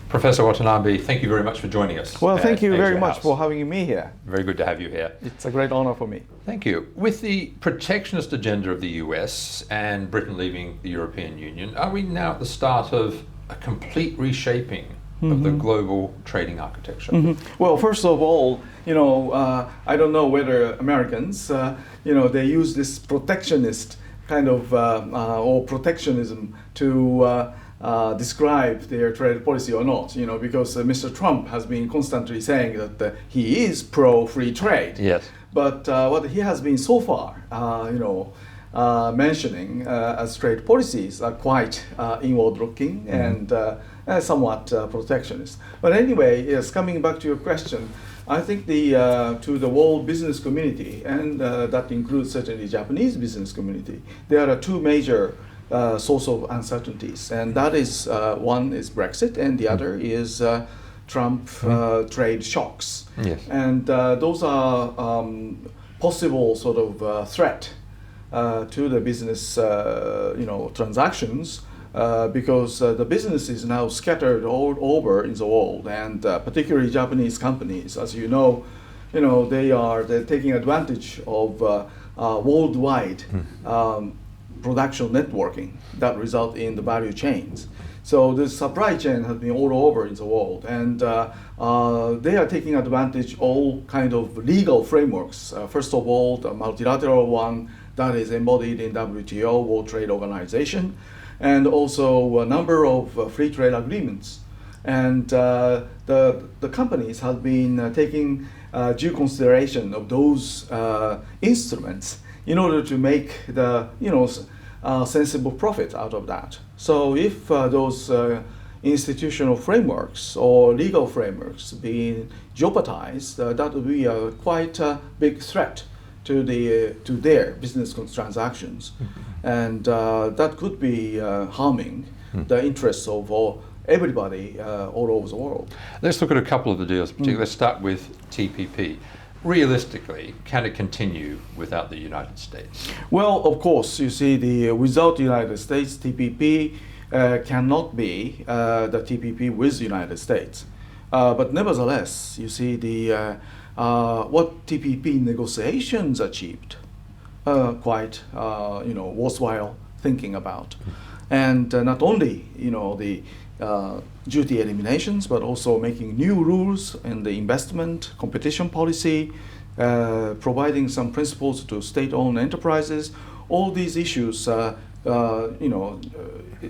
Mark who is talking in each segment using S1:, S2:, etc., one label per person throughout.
S1: Professor Watanabe, thank you very much for joining us.
S2: Well, thank you very much
S1: House.
S2: for having me here.
S1: Very good to have you here.
S2: It's a great honor for me.
S1: Thank you. With the protectionist agenda of the US and Britain leaving the European Union, are we now at the start of a complete reshaping of the global trading architecture?
S2: Well, first of all, I don't know whether Americans, they use this protectionist kind of or protectionism to describe their trade policy or not, because Mr. Trump has been constantly saying that he is pro-free trade.
S1: Yes.
S2: But what he has been so far, mentioning as trade policies are quite inward-looking and somewhat protectionist. But anyway, yes, coming back to your question, I think to the world business community, and that includes certainly Japanese business community, there are two major source of uncertainties, and that is one is Brexit, and the other is Trump trade shocks.
S1: Yes.
S2: And those are possible sort of threat to the business, transactions, because the business is now scattered all over in the world, and particularly Japanese companies, as you know, they're taking advantage of worldwide production networking that result in the value chains. So the supply chain has been all over in the world, and they are taking advantage all kind of legal frameworks. First of all, the multilateral one that is embodied in WTO, World Trade Organization, and also a number of free trade agreements. And the companies have been taking due consideration of those instruments in order to make the sensible profit out of that. So if those institutional frameworks or legal frameworks being jeopardized, that would be a quite big threat to their business transactions, and that could be harming the interests of everybody all over the world.
S1: Let's look at a couple of the deals. Let's start with TPP. Realistically, can it continue without the United States?
S2: Well, of course, you see, without the United States, TPP cannot be the TPP with the United States. But nevertheless, you see, what TPP negotiations achieved, quite worthwhile thinking about, and not only the duty eliminations, but also making new rules in the investment competition policy, providing some principles to state-owned enterprises. All these issues,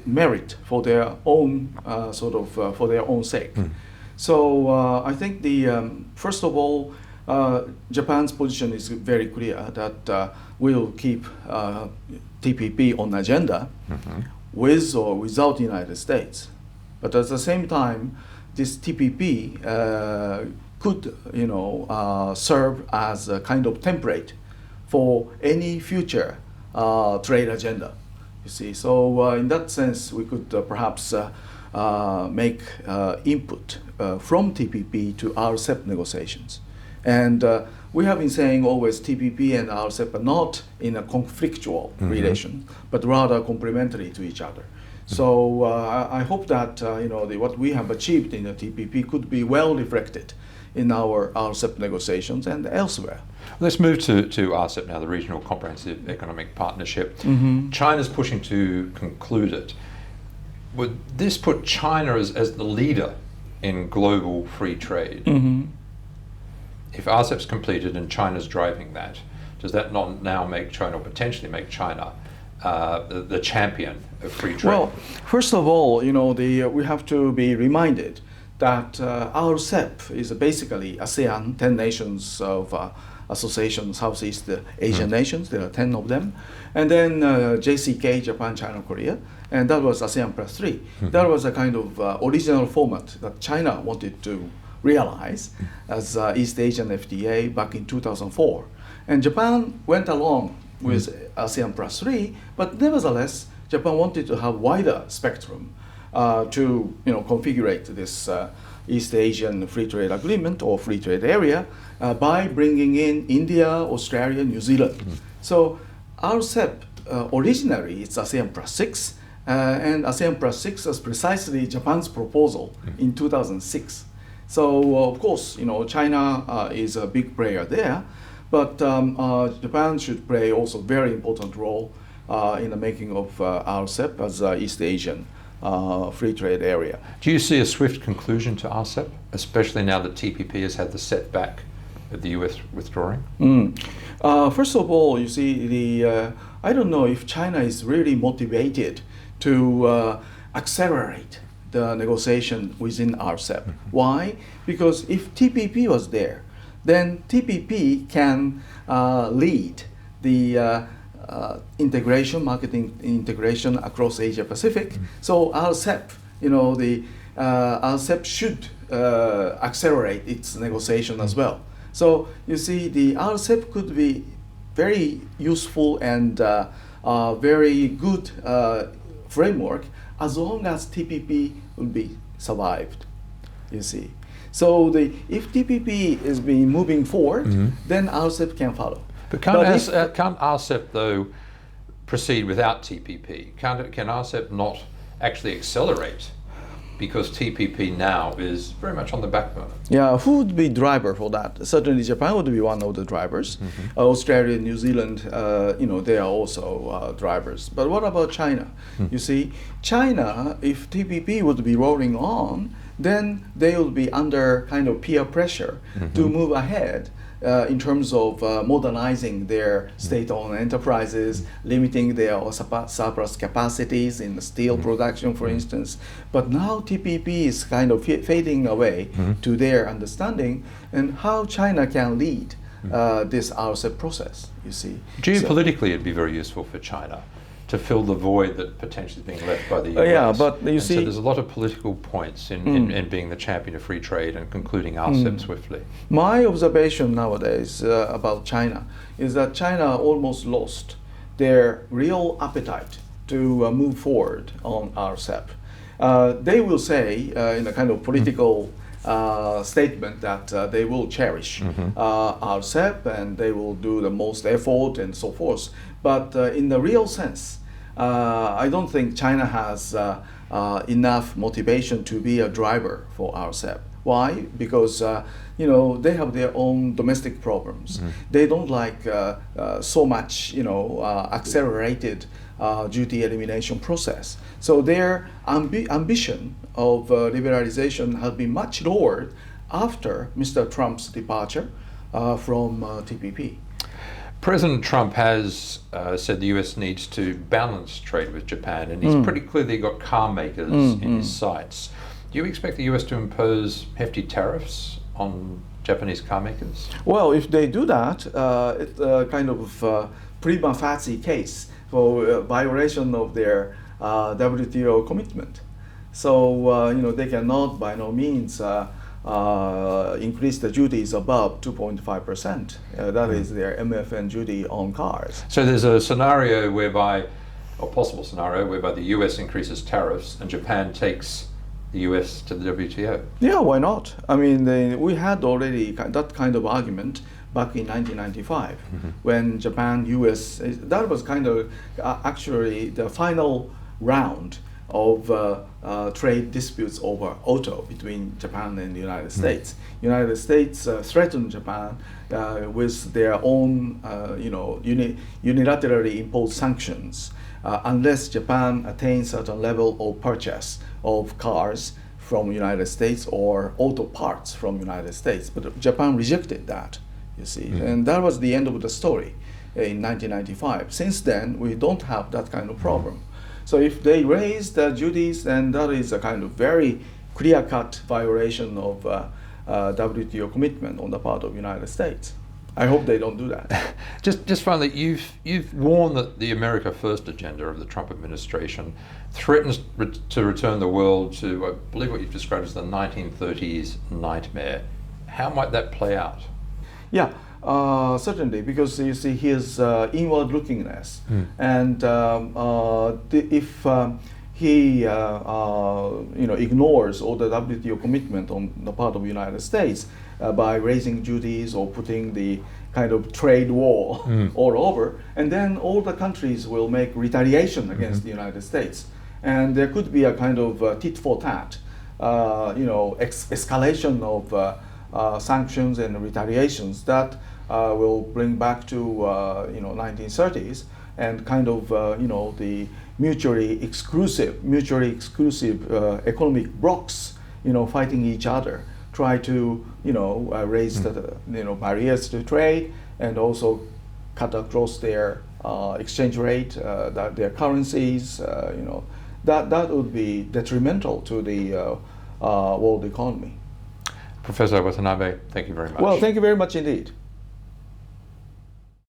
S2: merit for their own for their own sake. So I think first of all, Japan's position is very clear that we'll keep TPP on agenda with or without the United States. But at the same time, this TPP could, serve as a kind of template for any future trade agenda. You see, so in that sense, we could perhaps make input from TPP to RCEP negotiations. And we have been saying always TPP and RCEP are not in a conflictual relation, but rather complementary to each other. So I hope that what we have achieved in the TPP could be well reflected in our RCEP negotiations and elsewhere.
S1: Let's move to RCEP now, the Regional Comprehensive Economic Partnership. China's pushing to conclude it. Would this put China as the leader in global free trade? If RCEP's completed and China's driving that, does that not now make China, or potentially make China, the champion of free trade?
S2: Well, first of all, we have to be reminded that RCEP is basically ASEAN, 10 nations of association, Southeast Asian nations, there are 10 of them. And then JCK, Japan, China, Korea, and that was ASEAN plus 3. That was a kind of original format that China wanted to realize as East Asian FTA back in 2004. And Japan went along with ASEAN plus 3, but nevertheless, Japan wanted to have wider spectrum to configure this East Asian Free Trade Agreement or Free Trade Area by bringing in India, Australia, New Zealand. So RCEP originally it's ASEAN plus 6, and ASEAN Plus 6 was precisely Japan's proposal in 2006. So of course, China is a big player there, but Japan should play also very important role in the making of RCEP as East Asian free trade area.
S1: Do you see a swift conclusion to RCEP, especially now that TPP has had the setback of the US withdrawing?
S2: First of all, you see, I don't know if China is really motivated to accelerate the negotiation within RCEP. Why? Because if TPP was there, then TPP can lead the integration, marketing integration across Asia Pacific. So RCEP, the RCEP should accelerate its negotiation as well. So you see, the RCEP could be very useful and very good framework as long as TPP will be survived. You see, so if TPP is being moving forward, then RCEP can follow.
S1: But can't RCEP though proceed without TPP? Can RCEP not actually accelerate? Because TPP now is very much on the back burner.
S2: Yeah, who would be driver for that? Certainly Japan would be one of the drivers. Australia, New Zealand, they are also drivers. But what about China? You see, China, if TPP would be rolling on, then they will be under kind of peer pressure to move ahead in terms of modernizing their state-owned enterprises, limiting their surplus capacities in the steel production, for instance. But now TPP is kind of fading away to their understanding, and how China can lead this RCEP process, you see.
S1: Geopolitically, it'd be very useful for China to fill the void that potentially is being left by the US.
S2: Yeah, but you see,
S1: so there's a lot of political points in being the champion of free trade and concluding RCEP swiftly.
S2: My observation nowadays about China is that China almost lost their real appetite to move forward on RCEP. They will say in a kind of political statement that they will cherish RCEP and they will do the most effort and so forth. But in the real sense, I don't think China has enough motivation to be a driver for RCEP. Why? Because they have their own domestic problems. They don't like so much accelerated duty elimination process. So their ambition of liberalization has been much lowered after Mr. Trump's departure from TPP.
S1: President Trump has said the US needs to balance trade with Japan, and he's pretty clearly got car makers in his sights. Do you expect the US to impose hefty tariffs on Japanese car makers?
S2: Well, if they do that, it's a kind of prima facie case for violation of their WTO commitment. So they cannot by no means increase the duties above 2.5%. That is their MFN duty on cars.
S1: So there's a scenario whereby, or possible scenario, whereby the US increases tariffs and Japan takes the US to the WTO.
S2: Yeah, why not? I mean, we had already that kind of argument back in 1995 when Japan, US, that was kind of actually the final round of trade disputes over auto between Japan and the United States. United States threatened Japan with their own, unilaterally imposed sanctions unless Japan attains certain level of purchase of cars from United States or auto parts from United States. But Japan rejected that, you see, and that was the end of the story in 1995. Since then, we don't have that kind of problem. So if they raise the duties, then that is a kind of very clear-cut violation of WTO commitment on the part of the United States. I hope they don't do that.
S1: Just finally, you've warned that the America First agenda of the Trump administration threatens to return the world to, I believe, what you've described as the 1930s nightmare. How might that play out?
S2: Yeah. Certainly, because you see his inward lookingness, and if he ignores all the WTO commitment on the part of the United States by raising duties or putting the kind of trade war all over, and then all the countries will make retaliation against the United States. and there could be a kind of tit for tat, escalation of sanctions and retaliations that will bring back to 1930s and kind of the mutually exclusive economic blocs fighting each other, try to raise the barriers to trade and also cut across their exchange rate, their currencies. That would be detrimental to the world economy.
S1: Professor Watanabe, thank you very much.
S2: Well, thank you very much indeed.